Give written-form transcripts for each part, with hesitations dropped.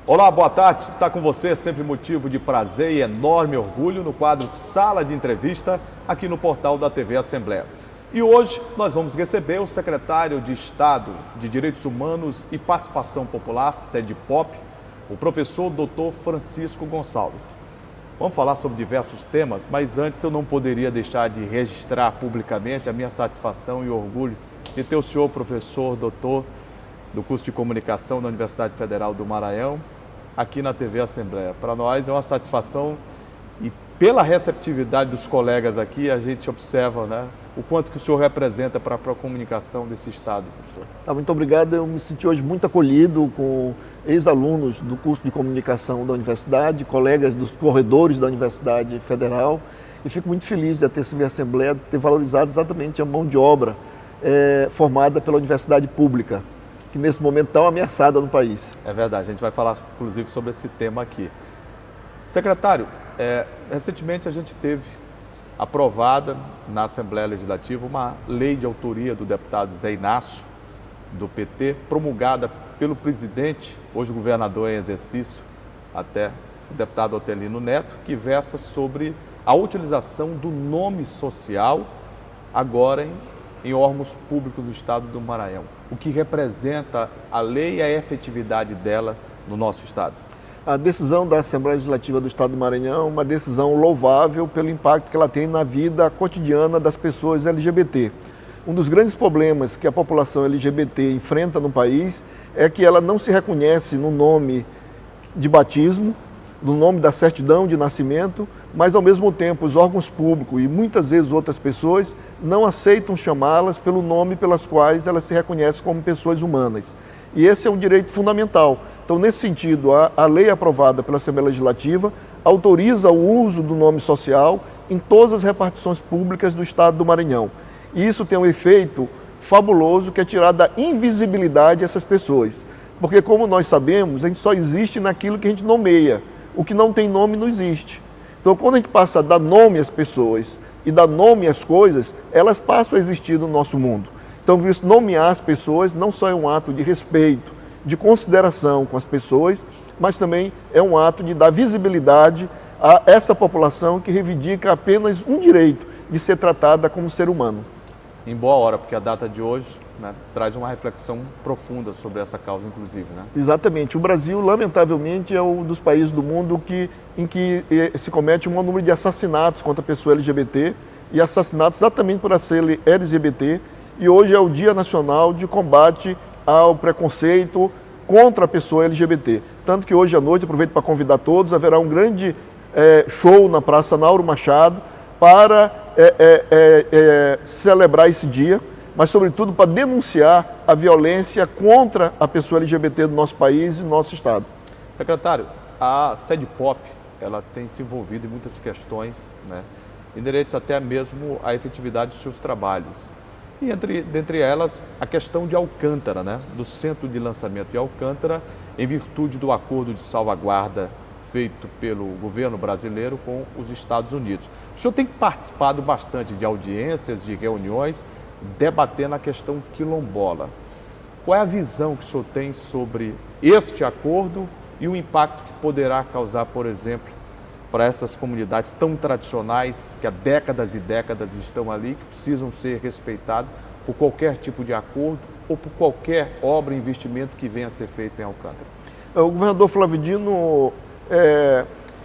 Olá, boa tarde. Está com você é sempre motivo de prazer e enorme orgulho no quadro Sala de Entrevista aqui no portal da TV Assembleia. E hoje nós vamos receber o secretário de Estado de Direitos Humanos e Participação Popular, SEDPOP, o professor Dr. Francisco Gonçalves. Vamos falar sobre diversos temas, mas antes eu não poderia deixar de registrar publicamente a minha satisfação e orgulho de ter o senhor professor doutor do curso de Comunicação da Universidade Federal do Maranhão, aqui na TV Assembleia. Para nós é uma satisfação e pela receptividade dos colegas aqui, a gente observa, né, o quanto que o senhor representa para a comunicação desse Estado, professor. Muito obrigado, eu me senti hoje muito acolhido com ex-alunos do curso de Comunicação da Universidade, colegas dos corredores da Universidade Federal, e fico muito feliz de ter sido a Assembleia, ter valorizado exatamente a mão de obra formada pela Universidade Pública, que nesse momento está ameaçada no país. É verdade, a gente vai falar inclusive sobre esse tema aqui. Secretário, recentemente a gente teve aprovada na Assembleia Legislativa uma lei de autoria do deputado Zé Inácio, do PT, promulgada pelo presidente, hoje governador em exercício, até o deputado Otelino Neto, que versa sobre a utilização do nome social agora em órgãos públicos do Estado do Maranhão. O que representa a lei e a efetividade dela no nosso Estado? A decisão da Assembleia Legislativa do Estado do Maranhão é uma decisão louvável pelo impacto que ela tem na vida cotidiana das pessoas LGBT. Um dos grandes problemas que a população LGBT enfrenta no país é que ela não se reconhece no nome de batismo, no nome da certidão de nascimento, mas ao mesmo tempo os órgãos públicos e muitas vezes outras pessoas não aceitam chamá-las pelo nome pelas quais elas se reconhecem como pessoas humanas. E esse é um direito fundamental. Então, nesse sentido, a lei aprovada pela Assembleia Legislativa autoriza o uso do nome social em todas as repartições públicas do Estado do Maranhão. E isso tem um efeito fabuloso que é tirar da invisibilidade essas pessoas. Porque, como nós sabemos, a gente só existe naquilo que a gente nomeia. O que não tem nome não existe. Então, quando a gente passa a dar nome às pessoas e dar nome às coisas, elas passam a existir no nosso mundo. Então, por isso, nomear as pessoas não só é um ato de respeito, de consideração com as pessoas, mas também é um ato de dar visibilidade a essa população que reivindica apenas um direito de ser tratada como ser humano. Em boa hora, porque a data de hoje, né, traz uma reflexão profunda sobre essa causa, inclusive, né? Exatamente. O Brasil, lamentavelmente, é um dos países do mundo em que se comete um maior número de assassinatos contra a pessoa LGBT e assassinatos exatamente por ser LGBT. E hoje é o Dia Nacional de Combate ao Preconceito contra a pessoa LGBT. Tanto que hoje à noite, aproveito para convidar todos, haverá um grande show na Praça Nauro Machado para celebrar esse dia, mas sobretudo para denunciar a violência contra a pessoa LGBT do nosso país e do nosso Estado. Secretário, a SEDPOP, ela tem se envolvido em muitas questões, né, inerentes até mesmo à efetividade dos seus trabalhos. E dentre elas, a questão de Alcântara, né, do centro de lançamento de Alcântara, em virtude do acordo de salvaguarda feito pelo governo brasileiro com os Estados Unidos. O senhor tem participado bastante de audiências, de reuniões, debatendo a questão quilombola. Qual é a visão que o senhor tem sobre este acordo e o impacto que poderá causar, por exemplo, para essas comunidades tão tradicionais que há décadas e décadas estão ali, que precisam ser respeitadas por qualquer tipo de acordo ou por qualquer obra e investimento que venha a ser feito em Alcântara? O governador Flávio Dino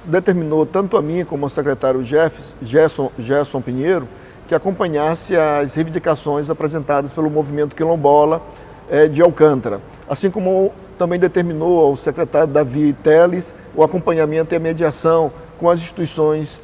determinou tanto a mim como ao secretário Gerson Pinheiro que acompanhasse as reivindicações apresentadas pelo movimento quilombola de Alcântara, assim como também determinou ao secretário Davi Teles o acompanhamento e a mediação com as instituições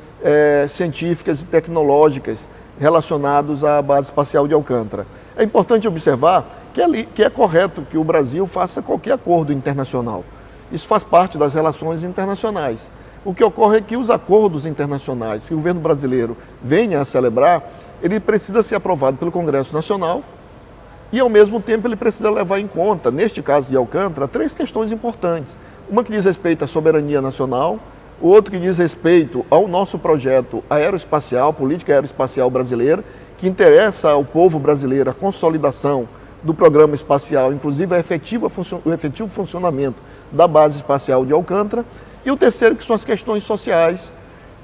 científicas e tecnológicas relacionados à base espacial de Alcântara. É importante observar que é correto que o Brasil faça qualquer acordo internacional. Isso faz parte das relações internacionais. O que ocorre é que os acordos internacionais que o governo brasileiro venha a celebrar, ele precisa ser aprovado pelo Congresso Nacional e, ao mesmo tempo, ele precisa levar em conta, neste caso de Alcântara, três questões importantes. Uma que diz respeito à soberania nacional, o outro que diz respeito ao nosso projeto aeroespacial, política aeroespacial brasileira, que interessa ao povo brasileiro a consolidação do programa espacial, inclusive o efetivo funcionamento da base espacial de Alcântara. E o terceiro, que são as questões sociais,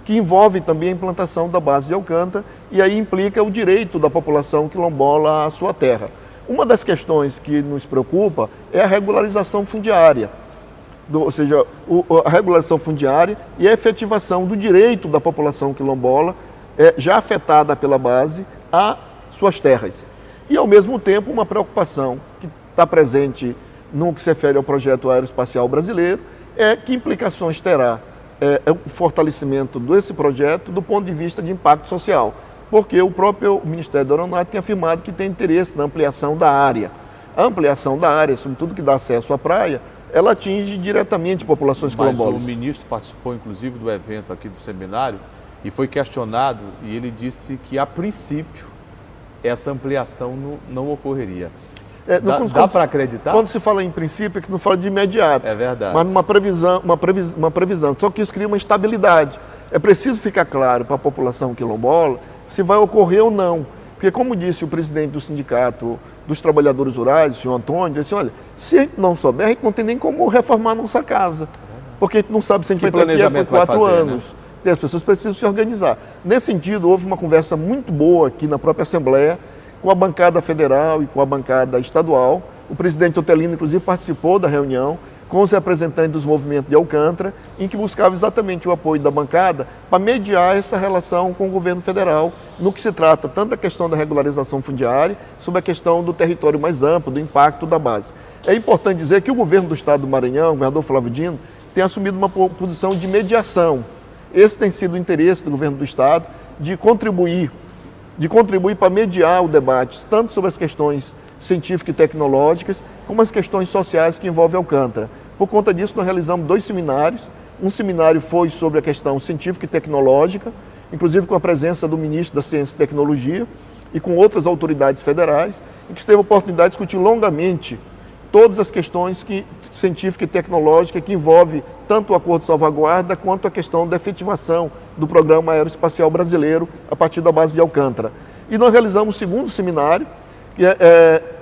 que envolve também a implantação da base de Alcântara, e aí implica o direito da população quilombola à sua terra. Uma das questões que nos preocupa é a regularização fundiária, ou seja, a regularização fundiária e a efetivação do direito da população quilombola, já afetada pela base, a suas terras. E, ao mesmo tempo, uma preocupação que está presente no que se refere ao projeto aeroespacial brasileiro, é que implicações terá o fortalecimento desse projeto do ponto de vista de impacto social, porque o próprio Ministério da Aeronáutica tem afirmado que tem interesse na ampliação da área. A ampliação da área, sobretudo que dá acesso à praia, ela atinge diretamente populações quilombolas. Mas o ministro participou, inclusive, do evento aqui do seminário e foi questionado, e ele disse que, a princípio, essa ampliação não ocorreria. Dá para acreditar? Quando se fala em princípio, é que não fala de imediato. É verdade. Mas numa previsão. Só que isso cria uma estabilidade. É preciso ficar claro para a população quilombola se vai ocorrer ou não. Porque, como disse o presidente do Sindicato dos Trabalhadores Rurais, o senhor Antônio, ele disse, olha, se a gente não souber, a gente não tem nem como reformar a nossa casa. Porque a gente não sabe se a gente vai ter aqui por 4 anos. Né? E as pessoas precisam se organizar. Nesse sentido, houve uma conversa muito boa aqui na própria Assembleia, com a bancada federal e com a bancada estadual. O presidente Otelino, inclusive, participou da reunião com os representantes dos movimentos de Alcântara, em que buscava exatamente o apoio da bancada para mediar essa relação com o governo federal, no que se trata tanto da questão da regularização fundiária, sobre a questão do território mais amplo, do impacto da base. É importante dizer que o governo do estado do Maranhão, o governador Flávio Dino, tem assumido uma posição de mediação. Esse tem sido o interesse do governo do estado de contribuir para mediar o debate, tanto sobre as questões científicas e tecnológicas, como as questões sociais que envolvem Alcântara. Por conta disso, nós realizamos 2 seminários. Um seminário foi sobre a questão científica e tecnológica, inclusive com a presença do ministro da Ciência e Tecnologia e com outras autoridades federais, em que se teve a oportunidade de discutir longamente todas as questões científicas e tecnológicas que envolvem tanto o acordo de salvaguarda quanto a questão da efetivação do programa aeroespacial brasileiro a partir da base de Alcântara. E nós realizamos o 2º seminário, que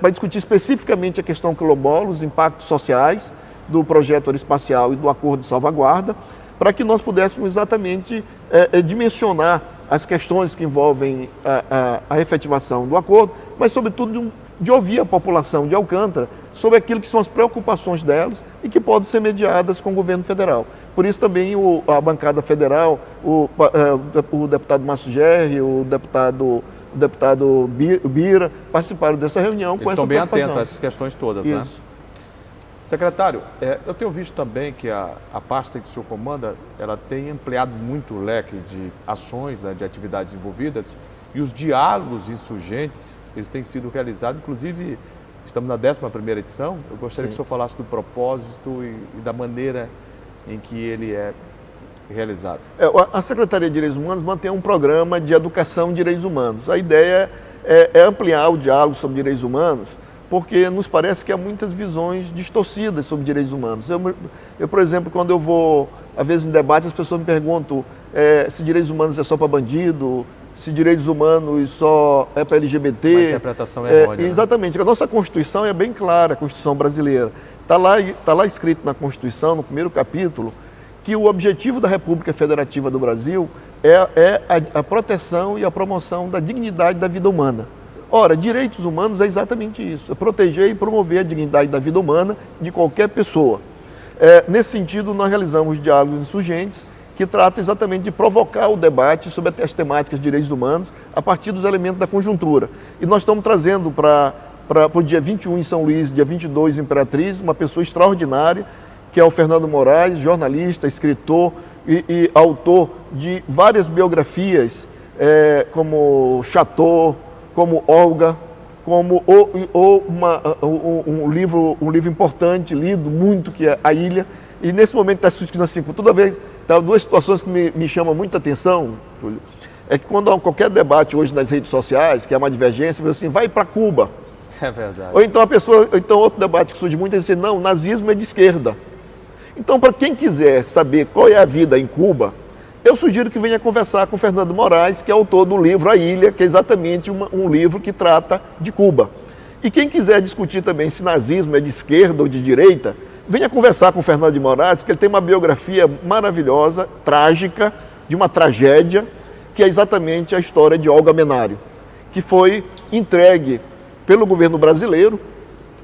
para discutir especificamente a questão quilombola, os impactos sociais do projeto aeroespacial e do acordo de salvaguarda, para que nós pudéssemos exatamente dimensionar as questões que envolvem a efetivação do acordo, mas sobretudo de ouvir a população de Alcântara sobre aquilo que são as preocupações delas e que podem ser mediadas com o governo federal. Por isso também a bancada federal, o deputado Márcio Gerri, o deputado Bira, participaram dessa reunião com essa preocupação. Estão bem atentos a essas questões todas, isso. Né? Secretário, eu tenho visto também que a pasta que o senhor comanda, ela tem ampliado muito o leque de ações, né, de atividades envolvidas, e os diálogos insurgentes, eles têm sido realizados, inclusive, estamos na 11ª edição, eu gostaria que o senhor falasse do propósito e da maneira em que ele é realizado. A Secretaria de Direitos Humanos mantém um programa de educação de direitos humanos. A ideia é ampliar o diálogo sobre direitos humanos, porque nos parece que há muitas visões distorcidas sobre direitos humanos. Eu, por exemplo, quando eu vou, às vezes, em debate, as pessoas me perguntam se direitos humanos é só para bandido, se direitos humanos só é para LGBT. A interpretação é errônea. Exatamente. A nossa Constituição é bem clara, a Constituição brasileira. Está lá escrito na Constituição, no 1º capítulo, que o objetivo da República Federativa do Brasil é a proteção e a promoção da dignidade da vida humana. Ora, direitos humanos é exatamente isso, é proteger e promover a dignidade da vida humana de qualquer pessoa. Nesse sentido, nós realizamos diálogos insurgentes, que trata exatamente de provocar o debate sobre as temáticas de direitos humanos a partir dos elementos da conjuntura. E nós estamos trazendo para o dia 21 em São Luís, dia 22 em Imperatriz, uma pessoa extraordinária, que é o Fernando Moraes, jornalista, escritor e autor de várias biografias, como Chateau, como Olga, como um livro importante, lido muito, que é A Ilha. E nesse momento está discutindo assim, toda vez, tá, 2 situações que me chamam muita atenção, Júlio, é que quando há qualquer debate hoje nas redes sociais, que é uma divergência, você assim, vai para Cuba. É verdade. Ou então outro debate que surge muito é dizer, não, o nazismo é de esquerda. Então, para quem quiser saber qual é a vida em Cuba, eu sugiro que venha conversar com o Fernando Moraes, que é autor do livro A Ilha, que é exatamente um livro que trata de Cuba. E quem quiser discutir também se nazismo é de esquerda ou de direita, venha conversar com o Fernando de Moraes, que ele tem uma biografia maravilhosa, trágica, de uma tragédia, que é exatamente a história de Olga Menário, que foi entregue pelo governo brasileiro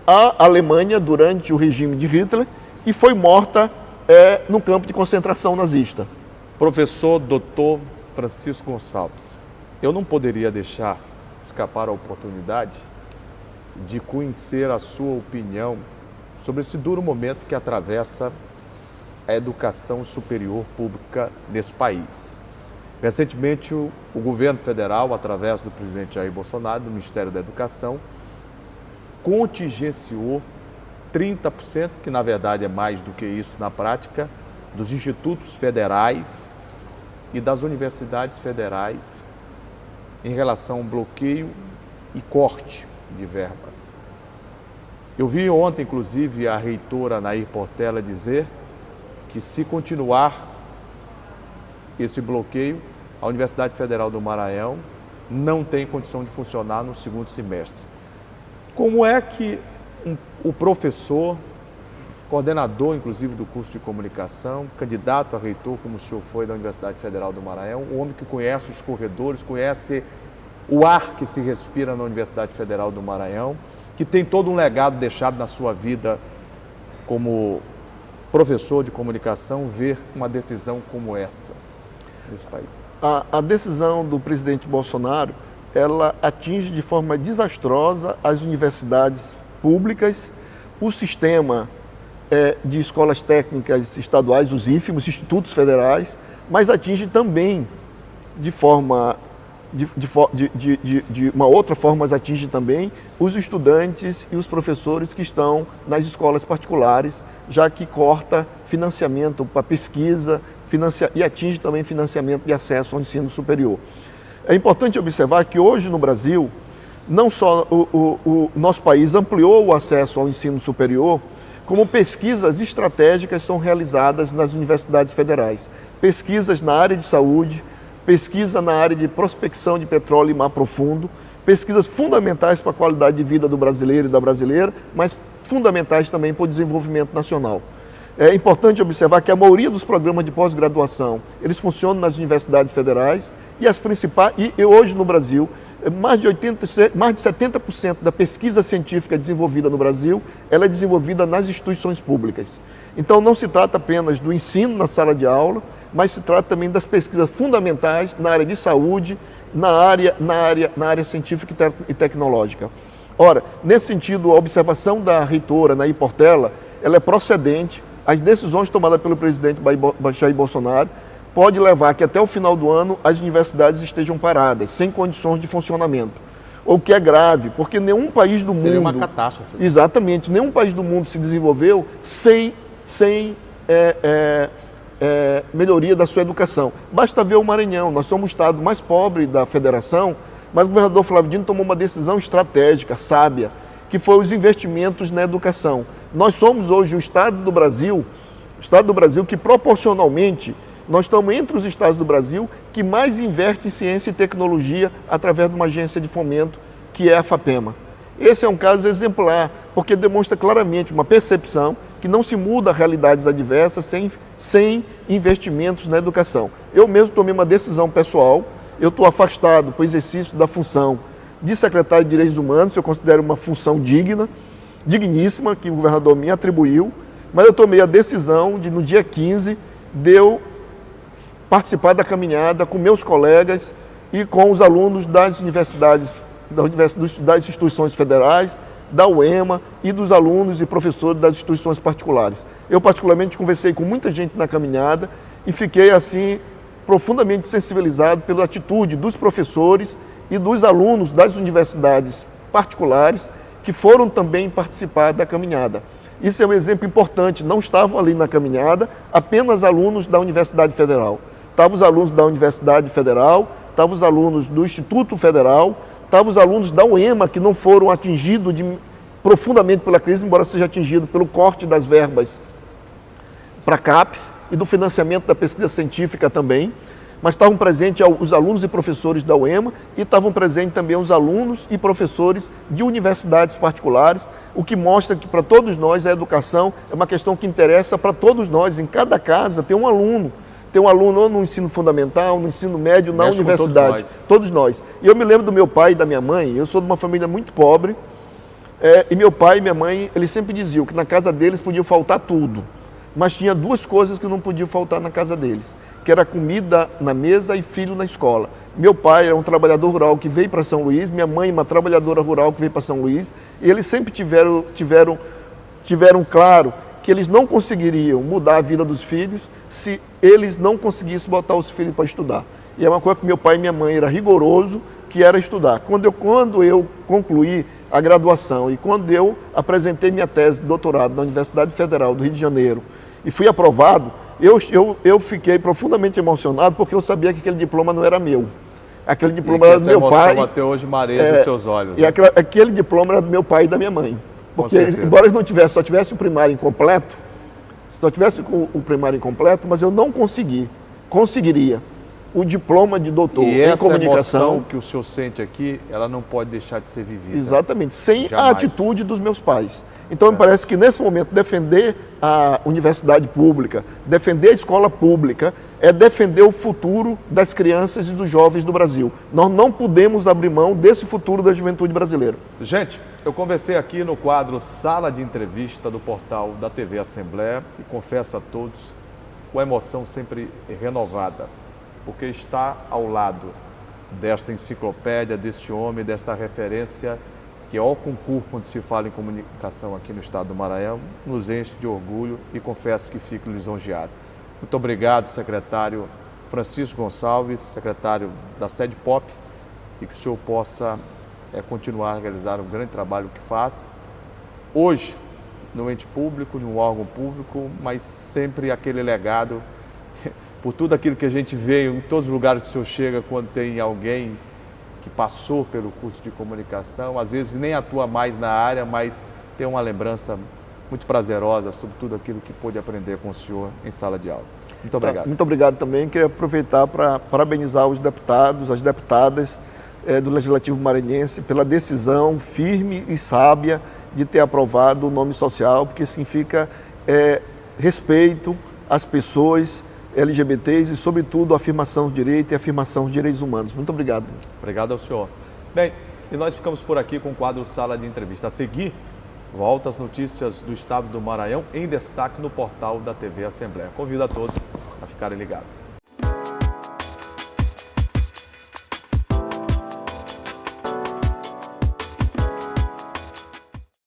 à Alemanha durante o regime de Hitler e foi morta no campo de concentração nazista. Professor Dr. Francisco Gonçalves, eu não poderia deixar escapar a oportunidade de conhecer a sua opinião sobre esse duro momento que atravessa a educação superior pública nesse país. Recentemente, o governo federal, através do presidente Jair Bolsonaro, do Ministério da Educação, contingenciou 30%, que na verdade é mais do que isso na prática, dos institutos federais e das universidades federais em relação ao bloqueio e corte de verbas. Eu vi ontem, inclusive, a reitora Nair Portela dizer que se continuar esse bloqueio, a Universidade Federal do Maranhão não tem condição de funcionar no segundo semestre. Como é que o professor, coordenador, inclusive, do curso de comunicação, candidato a reitor, como o senhor foi da Universidade Federal do Maranhão, um homem que conhece os corredores, conhece o ar que se respira na Universidade Federal do Maranhão, que tem todo um legado deixado na sua vida como professor de comunicação, ver uma decisão como essa nesse país? A decisão do presidente Bolsonaro, ela atinge de forma desastrosa as universidades públicas, o sistema de escolas técnicas estaduais, os IFES, os institutos federais, mas atinge também de uma outra forma, mas atinge também os estudantes e os professores que estão nas escolas particulares, já que corta financiamento para pesquisa e atinge também financiamento de acesso ao ensino superior. É importante observar que hoje no Brasil, não só o nosso país ampliou o acesso ao ensino superior, como pesquisas estratégicas são realizadas nas universidades federais. Pesquisas na área de saúde, pesquisa na área de prospecção de petróleo e mar profundo, pesquisas fundamentais para a qualidade de vida do brasileiro e da brasileira, mas fundamentais também para o desenvolvimento nacional. É importante observar que a maioria dos programas de pós-graduação, eles funcionam nas universidades federais e as principais, e hoje no Brasil, mais de 70% da pesquisa científica desenvolvida no Brasil, ela é desenvolvida nas instituições públicas. Então não se trata apenas do ensino na sala de aula, mas se trata também das pesquisas fundamentais na área de saúde, na área científica e tecnológica. Ora, nesse sentido, a observação da reitora Nair Portela, ela é procedente. As decisões tomadas pelo presidente Jair Bolsonaro pode levar que até o final do ano as universidades estejam paradas, sem condições de funcionamento. O que é grave, porque nenhum país do mundo... Seria uma catástrofe. Exatamente, nenhum país do mundo se desenvolveu sem melhoria da sua educação. Basta ver o Maranhão, nós somos o estado mais pobre da federação, mas o governador Flávio Dino tomou uma decisão estratégica, sábia, que foi os investimentos na educação. Nós somos hoje o estado do Brasil que proporcionalmente, nós estamos entre os estados do Brasil que mais investe em ciência e tecnologia através de uma agência de fomento, que é a FAPEMA. Esse é um caso exemplar, porque demonstra claramente uma percepção que não se muda realidades adversas sem investimentos na educação. Eu mesmo tomei uma decisão pessoal, eu estou afastado para o exercício da função de secretário de Direitos Humanos, eu considero uma função digníssima, que o governador me atribuiu, mas eu tomei a decisão de, no dia 15, de eu participar da caminhada com meus colegas e com os alunos das universidades, das instituições federais, da UEMA e dos alunos e professores das instituições particulares. Eu, particularmente, conversei com muita gente na caminhada e fiquei, assim, profundamente sensibilizado pela atitude dos professores e dos alunos das universidades particulares que foram também participar da caminhada. Isso é um exemplo importante, não estavam ali na caminhada apenas alunos da Universidade Federal. Estavam os alunos da Universidade Federal, estavam os alunos do Instituto Federal, estavam os alunos da UEMA, que não foram atingidos profundamente pela crise, embora seja atingido pelo corte das verbas para CAPES e do financiamento da pesquisa científica também. mas estavam presentes os alunos e professores da UEMA e estavam presentes também os alunos e professores de universidades particulares, o que mostra que para todos nós a educação é uma questão que interessa para todos nós. Em cada casa tem um aluno ou no ensino fundamental, no ensino médio, na universidade. Todos nós. E eu me lembro do meu pai e da minha mãe, eu sou de uma família muito pobre, e meu pai e minha mãe, eles sempre diziam que na casa deles podia faltar tudo, mas tinha duas coisas que não podiam faltar na casa deles, que era comida na mesa e filho na escola. Meu pai era um trabalhador rural que veio para São Luís, minha mãe uma trabalhadora rural que veio para São Luís, e eles sempre tiveram claro que eles não conseguiriam mudar a vida dos filhos se eles não conseguissem botar os filhos para estudar. E é uma coisa que meu pai e minha mãe era rigoroso, que era estudar. Quando eu concluí a graduação e quando eu apresentei minha tese de doutorado na Universidade Federal do Rio de Janeiro e fui aprovado, eu fiquei profundamente emocionado porque eu sabia que aquele diploma não era meu. Aquele diploma era do meu pai. Até hoje mareja os seus olhos. E aquele diploma era do meu pai e da minha mãe. Porque, embora eles só tivesse o primário incompleto, mas eu não conseguiria o diploma de doutor em comunicação. E essa emoção que o senhor sente aqui, ela não pode deixar de ser vivida. Exatamente, sem a atitude dos meus pais. Então, me parece que nesse momento, defender a universidade pública, defender a escola pública, é defender o futuro das crianças e dos jovens do Brasil. Nós não podemos abrir mão desse futuro da juventude brasileira. Gente, eu conversei aqui no quadro Sala de Entrevista do portal da TV Assembleia e confesso a todos com a emoção sempre renovada, porque está ao lado desta enciclopédia, deste homem, desta referência que ao concurso quando se fala em comunicação aqui no estado do Maranhão, nos enche de orgulho e confesso que fico lisonjeado. Muito obrigado, secretário Francisco Gonçalves, secretário da Sede Pop, e que o senhor possa continuar a realizar um grande trabalho que faz, hoje no ente público, no órgão público, mas sempre aquele legado, por tudo aquilo que a gente vê em todos os lugares que o senhor chega, quando tem alguém que passou pelo curso de comunicação, às vezes nem atua mais na área, mas tem uma lembrança muito prazerosa sobre tudo aquilo que pôde aprender com o senhor em sala de aula. Muito obrigado. Muito obrigado também. Queria aproveitar para parabenizar os deputados, as deputadas do Legislativo Maranhense pela decisão firme e sábia de ter aprovado o nome social, porque significa respeito às pessoas LGBTs e, sobretudo, a afirmação dos direitos e a afirmação dos direitos humanos. Muito obrigado. Obrigado ao senhor. Bem, e nós ficamos por aqui com o quadro Sala de Entrevista. A seguir, volta as notícias do estado do Maranhão em destaque no portal da TV Assembleia. Convido a todos a ficarem ligados.